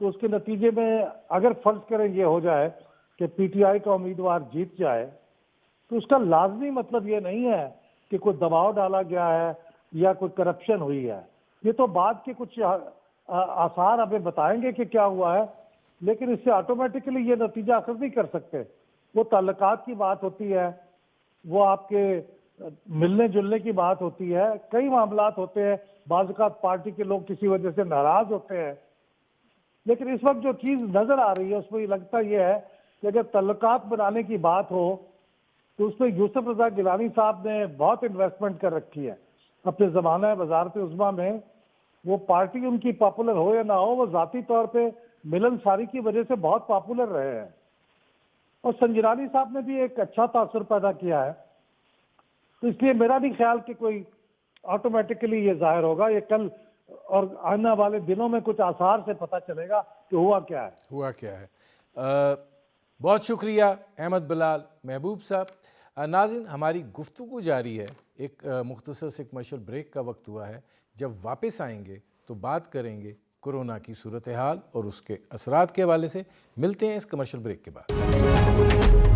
تو اس کے نتیجے میں اگر فرض کریں یہ ہو جائے کہ پی ٹی آئی کا امیدوار جیت جائے, تو اس کا لازمی مطلب یہ نہیں ہے کہ کوئی دباؤ ڈالا گیا ہے یا کوئی کرپشن ہوئی ہے. یہ تو بعد کے کچھ آثار ہمیں بتائیں گے کہ کیا ہوا ہے, لیکن اس سے آٹومیٹکلی یہ نتیجہ اخذ نہیں کر سکتے. وہ تعلقات کی بات ہوتی ہے, وہ آپ کے ملنے جلنے کی بات ہوتی ہے، کئی معاملات ہوتے ہیں، بعض اوقات پارٹی کے لوگ کسی وجہ سے ناراض ہوتے ہیں، لیکن اس وقت جو چیز نظر آ رہی ہے اس میں یہ لگتا یہ ہے کہ اگر تعلقات بنانے کی بات ہو تو اس میں یوسف رضا گیلانی صاحب نے بہت انویسٹمنٹ کر رکھی ہے اپنے زمانہ وزارت عظمیٰ میں. وہ پارٹی ان کی پاپولر ہو یا نہ ہو، وہ ذاتی طور پہ ملن ساری کی وجہ سے بہت پاپولر رہے ہیں. اور سنجرانی صاحب نے بھی ایک اچھا تاثر پیدا کیا ہے. تو اس لیے میرا نہیں خیال کہ کوئی آٹومیٹکلی یہ ظاہر ہوگا. یہ کل اور آنے والے دنوں میں کچھ آثار سے پتہ چلے گا کہ ہوا کیا ہے. بہت شکریہ احمد بلال محبوب صاحب. ناظرین، ہماری گفتگو جاری ہے. ایک مختصر سے کمرشل بریک کا وقت ہوا ہے. جب واپس آئیں گے تو بات کریں گے کورونا کی صورتحال اور اس کے اثرات کے حوالے سے. ملتے ہیں اس کمرشل بریک کے بعد.